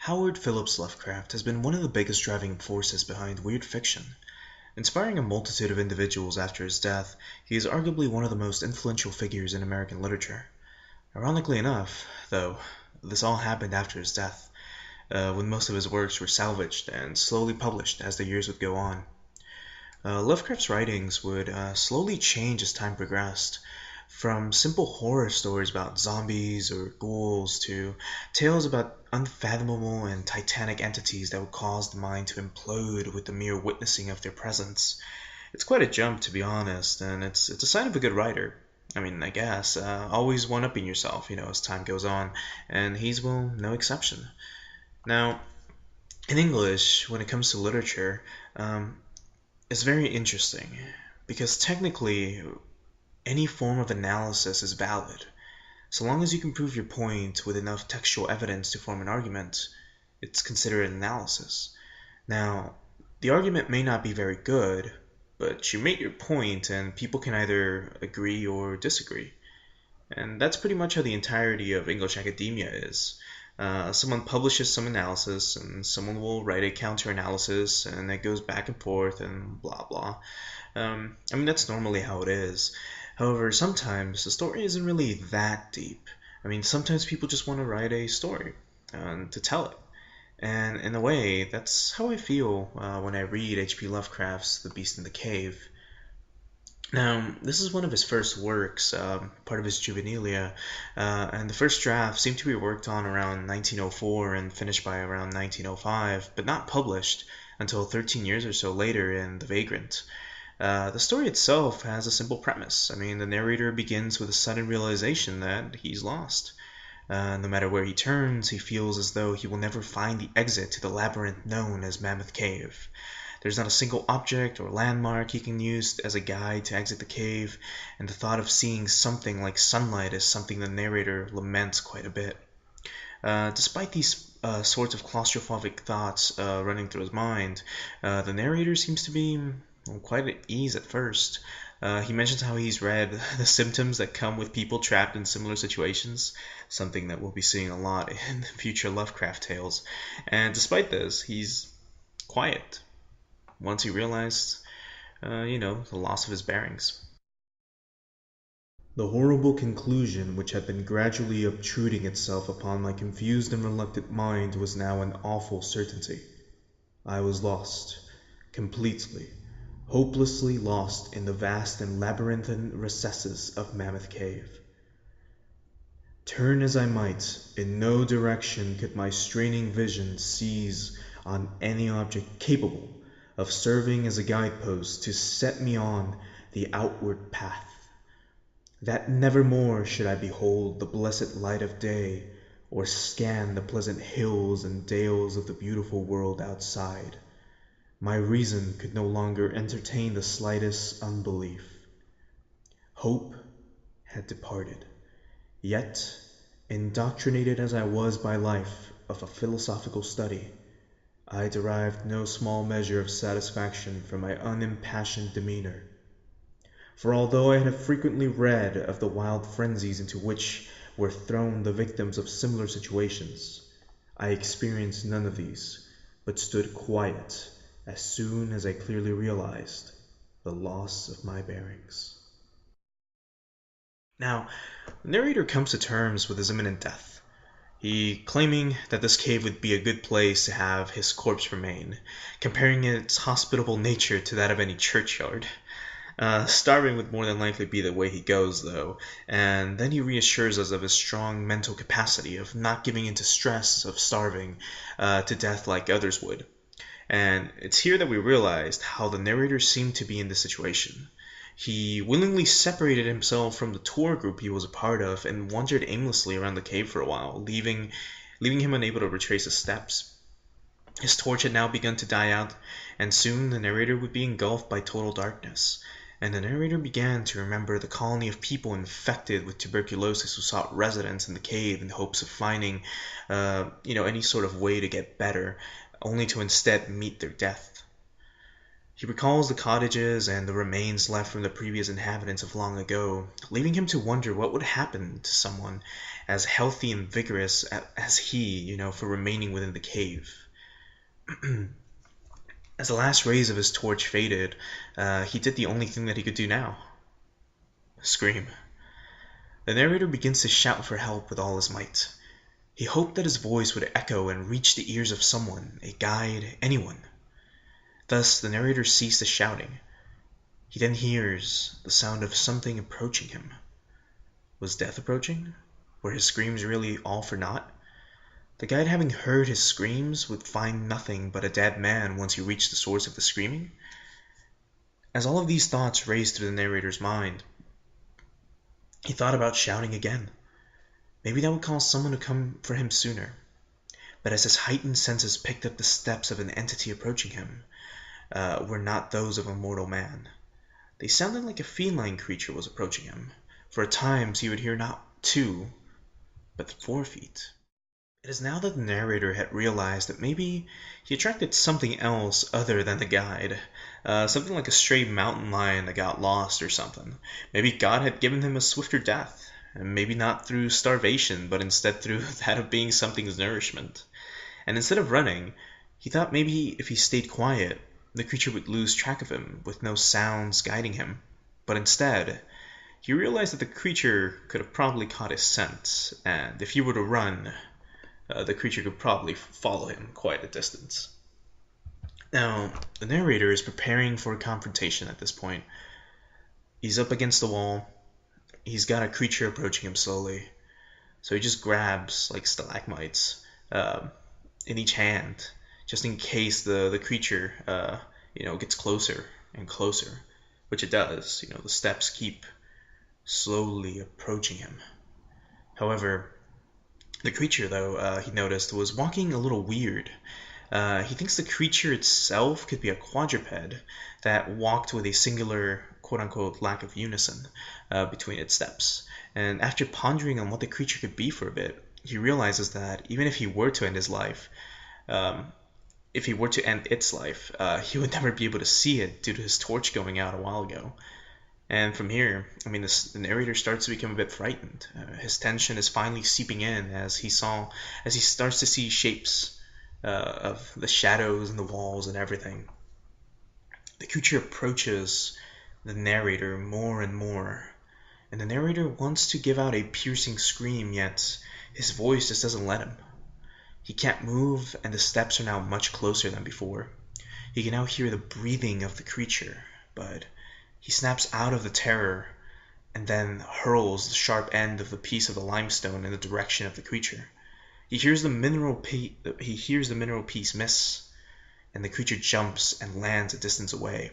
Howard Phillips Lovecraft has been one of the biggest driving forces behind weird fiction. Inspiring a multitude of individuals after his death, he is arguably one of the most influential figures in American literature. Ironically enough, though, this all happened after his death, when most of his works were salvaged and slowly published as the years would go on. Lovecraft's writings would slowly change as time progressed, from simple horror stories about zombies or ghouls to tales about unfathomable and titanic entities that would cause the mind to implode with the mere witnessing of their presence. It's quite a jump, to be honest, and it's a sign of a good writer. I mean, I guess, always one-upping yourself, as time goes on, and he's, well, no exception. Now, in English, when it comes to literature, it's very interesting because technically any form of analysis is valid. So long as you can prove your point with enough textual evidence to form an argument, it's considered an analysis. Now, the argument may not be very good, but you make your point and people can either agree or disagree. And that's pretty much how the entirety of English academia is. Someone publishes some analysis, and someone will write a counter-analysis, and it goes back and forth, and blah blah. I mean, that's normally how it is. However, sometimes the story isn't really that deep. I mean, sometimes people just want to write a story to tell it. And in a way, that's how I feel when I read H.P. Lovecraft's The Beast in the Cave. Now, this is one of his first works, part of his juvenilia, and the first draft seemed to be worked on around 1904 and finished by around 1905, but not published until 13 years or so later in The Vagrant. The story itself has a simple premise. I mean, the narrator begins with a sudden realization that he's lost. No matter where he turns, he feels as though he will never find the exit to the labyrinth known as Mammoth Cave. There's not a single object or landmark he can use as a guide to exit the cave, and the thought of seeing something like sunlight is something the narrator laments quite a bit. Despite these sorts of claustrophobic thoughts running through his mind, the narrator seems to be quite at ease at first. He mentions how he's read the symptoms that come with people trapped in similar situations, something that we'll be seeing a lot in future Lovecraft tales. And despite this, he's quiet once he realized, the loss of his bearings. The horrible conclusion which had been gradually obtruding itself upon my confused and reluctant mind was now an awful certainty. I was lost, completely, hopelessly lost in the vast and labyrinthine recesses of Mammoth Cave. Turn as I might, in no direction could my straining vision seize on any object capable of serving as a guidepost to set me on the outward path, that nevermore should I behold the blessed light of day, or scan the pleasant hills and dales of the beautiful world outside. My reason could no longer entertain the slightest unbelief. Hope had departed. Yet, indoctrinated as I was by life of a philosophical study, I derived no small measure of satisfaction from my unimpassioned demeanor. For although I had frequently read of the wild frenzies into which were thrown the victims of similar situations, I experienced none of these, but stood quiet as soon as I clearly realized the loss of my bearings. Now, the narrator comes to terms with his imminent death. He claiming that this cave would be a good place to have his corpse remain, comparing its hospitable nature to that of any churchyard. Starving would more than likely be the way he goes, though, and then he reassures us of his strong mental capacity of not giving in to stress of starving to death like others would. And it's here that we realized how the narrator seemed to be in this situation. He willingly separated himself from the tour group he was a part of and wandered aimlessly around the cave for a while, leaving him unable to retrace his steps. His torch had now begun to die out, and soon the narrator would be engulfed by total darkness. And the narrator began to remember the colony of people infected with tuberculosis who sought residence in the cave in hopes of finding, any sort of way to get better, only to instead meet their death. He recalls the cottages and the remains left from the previous inhabitants of long ago, leaving him to wonder what would happen to someone as healthy and vigorous as he, for remaining within the cave. As the last rays of his torch faded, he did the only thing that he could do now. Scream. The narrator begins to shout for help with all his might. He hoped that his voice would echo and reach the ears of someone, a guide, anyone. Thus, the narrator ceased the shouting. He then hears the sound of something approaching him. Was death approaching? Were his screams really all for naught? The guide, having heard his screams, would find nothing but a dead man once he reached the source of the screaming? As all of these thoughts raced through the narrator's mind, he thought about shouting again. Maybe that would cause someone to come for him sooner. But as his heightened senses picked up the steps of an entity approaching him, were not those of a mortal man. They sounded like a feline creature was approaching him, for at times he would hear not 2, but 4 feet. It is now that the narrator had realized that maybe he attracted something else other than the guide, something like a stray mountain lion that got lost or something. Maybe God had given him a swifter death, and maybe not through starvation, but instead through that of being something's nourishment. And instead of running, he thought maybe if he stayed quiet, the creature would lose track of him, with no sounds guiding him. But instead, he realized that the creature could have probably caught his scent, and if he were to run, the creature could probably follow him quite a distance. Now, the narrator is preparing for a confrontation at this point. He's up against the wall. He's got a creature approaching him slowly. So he just grabs, like stalagmites, in each hand, just in case the creature, gets closer and closer, which it does. The steps keep slowly approaching him. However, the creature, though, he noticed, was walking a little weird. He thinks the creature itself could be a quadruped that walked with a singular, quote-unquote, lack of unison between its steps. And after pondering on what the creature could be for a bit, he realizes that even if he were to end his life, if he were to end its life, he would never be able to see it due to his torch going out a while ago. And from here, the narrator starts to become a bit frightened. His tension is finally seeping in as he starts to see shapes of the shadows and the walls and everything. The creature approaches the narrator more and more, and the narrator wants to give out a piercing scream, yet his voice just doesn't let him. He can't move, and the steps are now much closer than before. He can now hear the breathing of the creature, but he snaps out of the terror and then hurls the sharp end of the piece of the limestone in the direction of the creature. He hears the mineral piece miss, and the creature jumps and lands a distance away.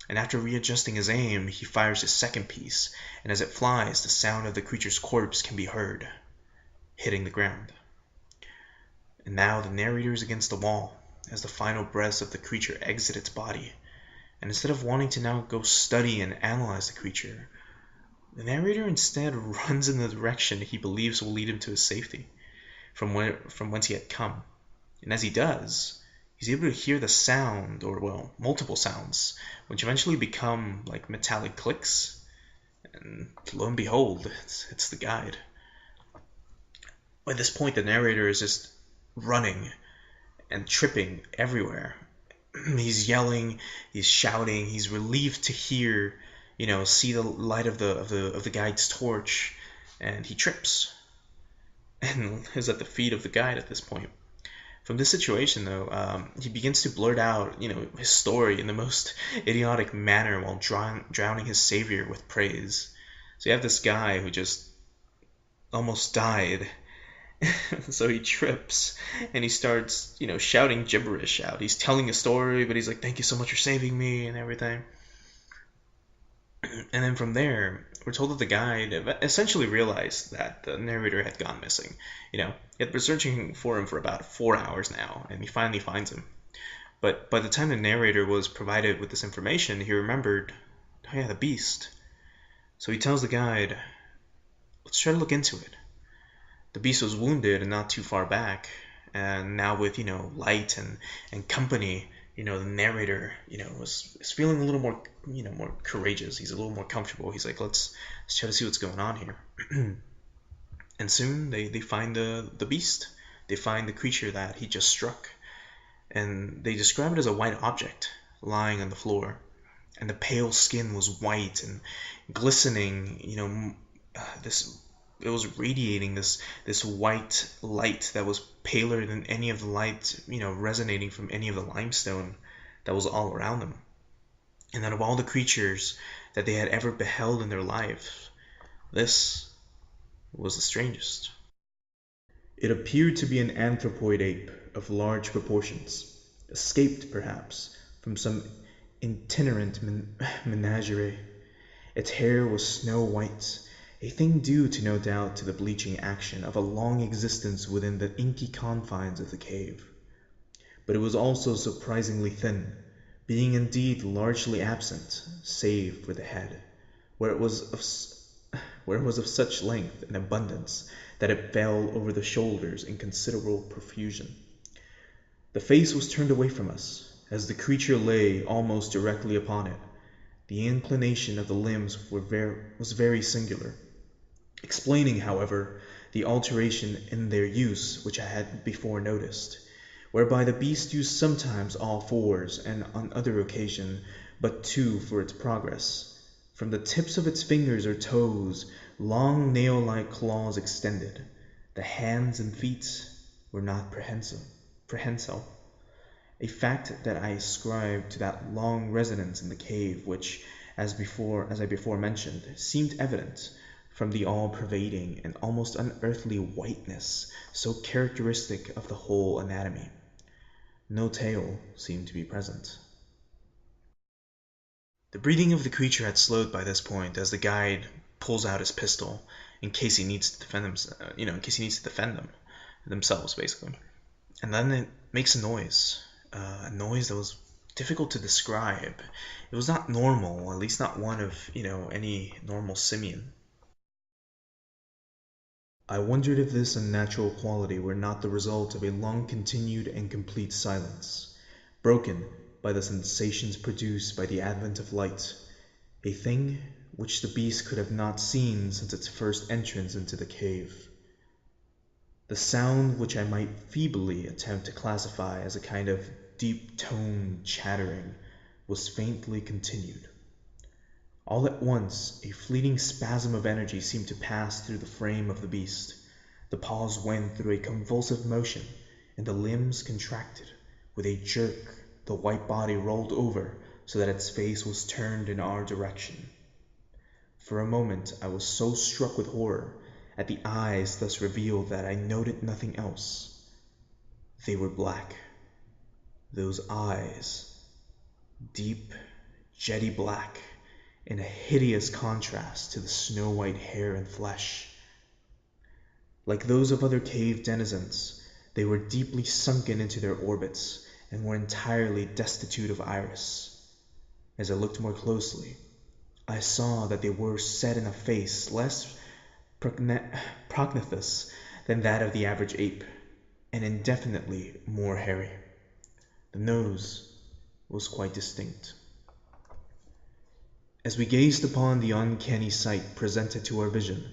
And after readjusting his aim, he fires his second piece, and as it flies, the sound of the creature's corpse can be heard, hitting the ground. And now the narrator is against the wall, as the final breaths of the creature exit its body. And instead of wanting to now go study and analyze the creature, the narrator instead runs in the direction he believes will lead him to his safety, from whence he had come. And as he does, he's able to hear the sound, or multiple sounds, which eventually become like metallic clicks. And lo and behold, it's the guide. By this point, the narrator is just running and tripping everywhere. He's yelling, he's shouting, he's relieved to hear, see the light of the guide's torch, and he trips and is at the feet of the guide at this point. From this situation, though, he begins to blurt out, his story in the most idiotic manner while drowning his savior with praise. So you have this guy who just almost died. So he trips and he starts, shouting gibberish out. He's telling a story, but he's like, "Thank you so much for saving me," and everything. And then from there, we're told that the guide essentially realized that the narrator had gone missing. He had been searching for him for about 4 hours now, and he finally finds him. But by the time the narrator was provided with this information, he remembered, oh yeah, the beast. So he tells the guide, "Let's try to look into it." The beast was wounded and not too far back, and now with, light and company, the narrator, is feeling a little more, more courageous. He's a little more comfortable. He's like, let's try to see what's going on here. And soon they find the beast. They find the creature that he just struck. And they describe it as a white object lying on the floor. And the pale skin was white and glistening, this it was radiating this white light that was paler than any of the light, resonating from any of the limestone that was all around them. And out of all the creatures that they had ever beheld in their lives, this was the strangest. It appeared to be an anthropoid ape of large proportions, escaped, perhaps, from some itinerant menagerie. Its hair was snow white, a thing due to no doubt to the bleaching action of a long existence within the inky confines of the cave. But it was also surprisingly thin, being indeed largely absent, save for the head, where it was of such length and abundance that it fell over the shoulders in considerable profusion. The face was turned away from us, as the creature lay almost directly upon it. The inclination of the limbs was very singular, explaining, however, the alteration in their use which I had before noticed, whereby the beast used sometimes all fours, and on other occasion but two for its progress. From the tips of its fingers or toes, long nail-like claws extended. The hands and feet were not prehensile, a fact that I ascribed to that long residence in the cave which, as I before mentioned, seemed evident from the all-pervading and almost unearthly whiteness so characteristic of the whole anatomy. No tail seemed to be present. The breathing of the creature had slowed by this point as the guide pulls out his pistol in case he needs to defend themselves, basically. And then it makes a noise that was difficult to describe. It was not normal, at least not one of, any normal simian. I wondered if this unnatural quality were not the result of a long-continued and complete silence, broken by the sensations produced by the advent of light, a thing which the beast could have not seen since its first entrance into the cave. The sound, which I might feebly attempt to classify as a kind of deep-toned chattering, was faintly continued. All at once, a fleeting spasm of energy seemed to pass through the frame of the beast. The paws went through a convulsive motion, and the limbs contracted. With a jerk, the white body rolled over so that its face was turned in our direction. For a moment, I was so struck with horror at the eyes thus revealed that I noted nothing else. They were black. Those eyes, deep, jetty black, in a hideous contrast to the snow-white hair and flesh. Like those of other cave denizens, they were deeply sunken into their orbits and were entirely destitute of iris. As I looked more closely, I saw that they were set in a face less prognathous than that of the average ape, and indefinitely more hairy. The nose was quite distinct. As we gazed upon the uncanny sight presented to our vision,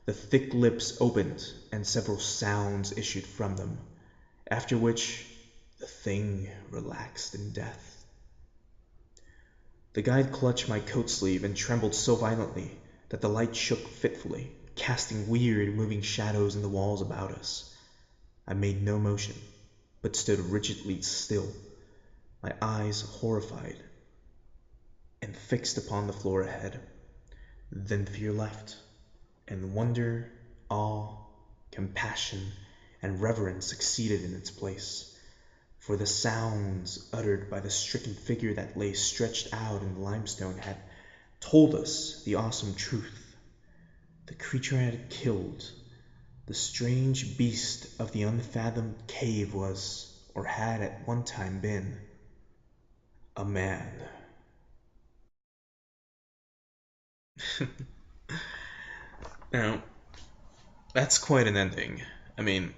the thick lips opened and several sounds issued from them, after which the thing relaxed in death. The guide clutched my coat sleeve and trembled so violently that the light shook fitfully, casting weird moving shadows in the walls about us. I made no motion, but stood rigidly still, my eyes horrified and fixed upon the floor ahead. Then fear left, and wonder, awe, compassion, and reverence succeeded in its place, for the sounds uttered by the stricken figure that lay stretched out in the limestone had told us the awesome truth. The creature I had killed, the strange beast of the unfathomed cave, was, or had at one time been, a man. Now, that's quite an ending. I mean,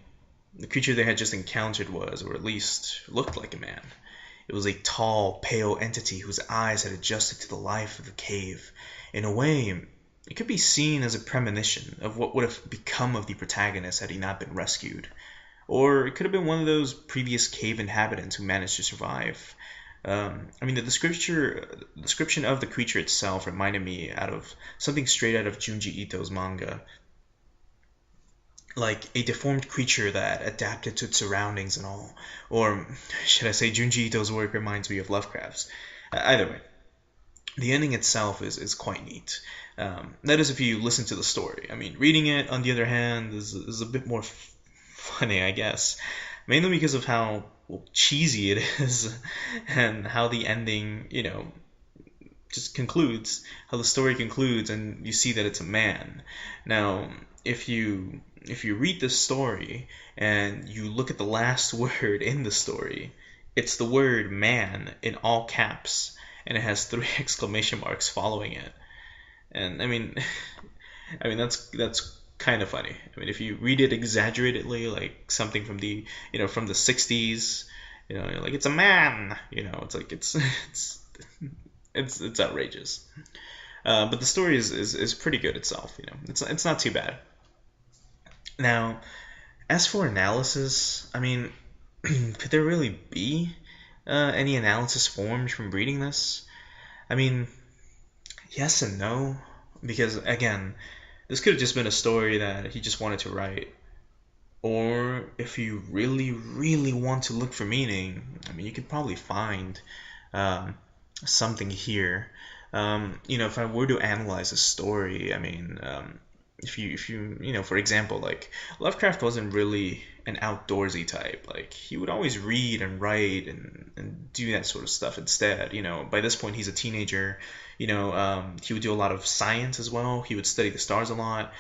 the creature they had just encountered was, or at least looked like a man. It was a tall, pale entity whose eyes had adjusted to the life of the cave. In a way, it could be seen as a premonition of what would have become of the protagonist had he not been rescued. Or it could have been one of those previous cave inhabitants who managed to survive. The description of the creature itself reminded me out of something straight out of Junji Ito's manga. Like a deformed creature that adapted to its surroundings and all. Or should I say Junji Ito's work reminds me of Lovecraft's. Either way, the ending itself is quite neat. That is if you listen to the story. I mean, reading it, on the other hand, is a bit more funny, I guess. Mainly because of how cheesy it is and how the ending, just concludes, how the story concludes, and you see that it's a man. Now, if you read this story and you look at the last word in the story, it's the word man in all caps, and it has 3 exclamation marks following it. And that's kind of funny. I mean, if you read it exaggeratedly, like something from the 60s, like it's a man, it's like it's outrageous. But the story is pretty good itself. It's not too bad. Now, as for analysis, I mean, could there really be any analysis formed from reading this? I mean, yes and no, because again, this could have just been a story that he just wanted to write. Or if you really, really want to look for meaning, I mean, you could probably find something here. If I were to analyze a story, I mean, if you for example, like Lovecraft wasn't really an outdoorsy type. Like he would always read and write and do that sort of stuff instead. By this point he's a teenager. He would do a lot of science as well. He would study the stars a lot.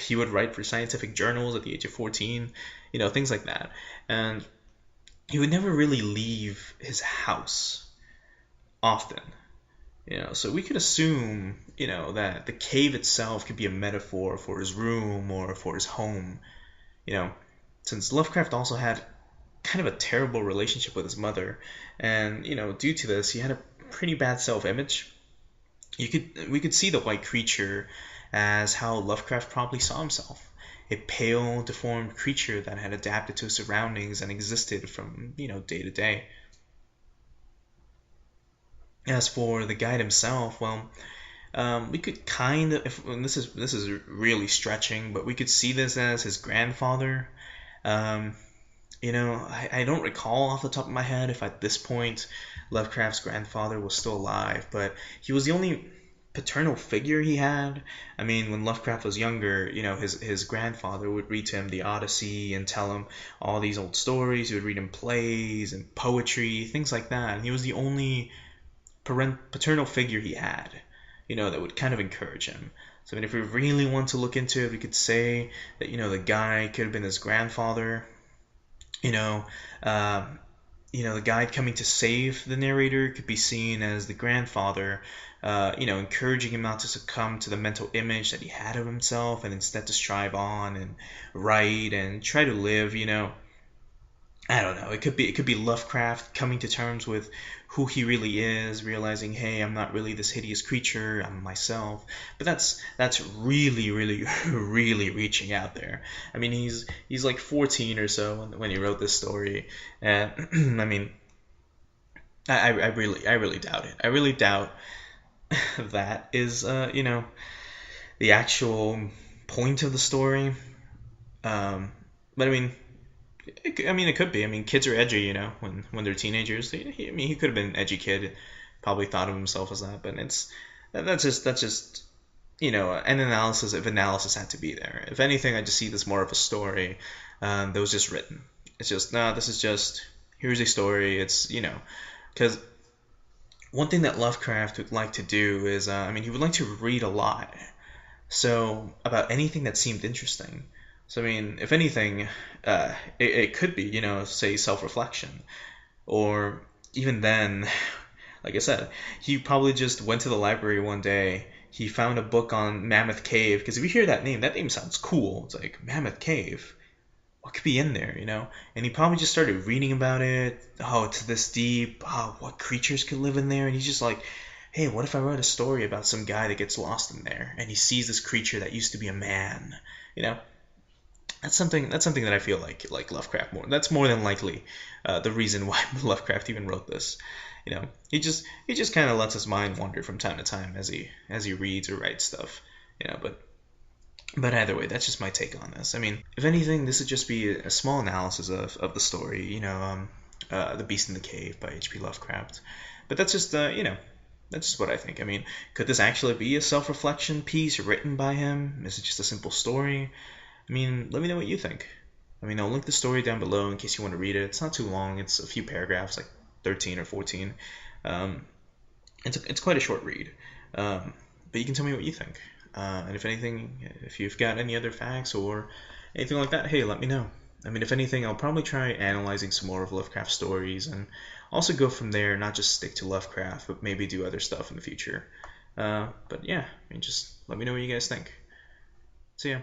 He would write for scientific journals at the age of 14. Things like that. And he would never really leave his house often. So we could assume, that the cave itself could be a metaphor for his room or for his home. Since Lovecraft also had kind of a terrible relationship with his mother, and due to this, he had a pretty bad self-image. We could see the white creature as how Lovecraft probably saw himself. A pale, deformed creature that had adapted to his surroundings and existed from, day to day. As for the guide himself, well, we could kind of, this is really stretching, but we could see this as his grandfather. I don't recall off the top of my head if at this point Lovecraft's grandfather was still alive, but he was the only paternal figure he had. I mean, when Lovecraft was younger, his grandfather would read to him the Odyssey and tell him all these old stories. He would read him plays and poetry, things like that. And he was the only paternal figure he had, that would kind of encourage him. So, I mean, if we really want to look into it, we could say that, the guy could have been his grandfather. The guide coming to save the narrator could be seen as the grandfather, encouraging him not to succumb to the mental image that he had of himself and instead to strive on and write and try to live, I don't know. It could be Lovecraft coming to terms with who he really is, realizing, hey, I'm not really this hideous creature, I'm myself. But that's really, really, really reaching out there. I mean, he's like 14 or so when he wrote this story, and I mean, I really doubt it. I really doubt that is the actual point of the story. But I mean. It could be. I mean, kids are edgy, when they're teenagers. He could have been an edgy kid, probably thought of himself as that. But that's just an analysis if analysis had to be there. If anything, I just see this more of a story that was just written. It's just, no, this is just, here's a story. It's, because one thing that Lovecraft would like to do is, he would like to read a lot. So, about anything that seemed interesting. So, I mean, if anything, it could be, say, self-reflection. Or even then, like I said, he probably just went to the library one day. He found a book on Mammoth Cave. Because if you hear that name sounds cool. It's like, Mammoth Cave. what could be in there, you know? And he probably just started reading about it. Oh, it's this deep. Oh, what creatures could live in there? And he's just like, hey, what if I wrote a story about some guy that gets lost in there and he sees this creature that used to be a man? You know, that's something that I feel like Lovecraft more. That's more than likely the reason why Lovecraft even wrote this. You know, he just kind of lets his mind wander from time to time as he reads or writes stuff. You know, but either way, that's just my take on this. I mean, if anything, this would just be a small analysis of the story. You know, The Beast in the Cave by H.P. Lovecraft. But that's just that's just what I think. I mean, could this actually be a self-reflection piece written by him? Is it just a simple story? I mean, let me know what you think. I mean, I'll link the story down below in case you want to read it. It's not too long. It's a few paragraphs, like 13 or 14. Um, it's quite a short read. But you can tell me what you think. And if anything, if you've got any other facts or anything like that, hey, let me know. I mean, if anything, I'll probably try analyzing some more of Lovecraft stories and also go from there, not just stick to Lovecraft, but maybe do other stuff in the future. But yeah, I mean, just let me know what you guys think. See ya.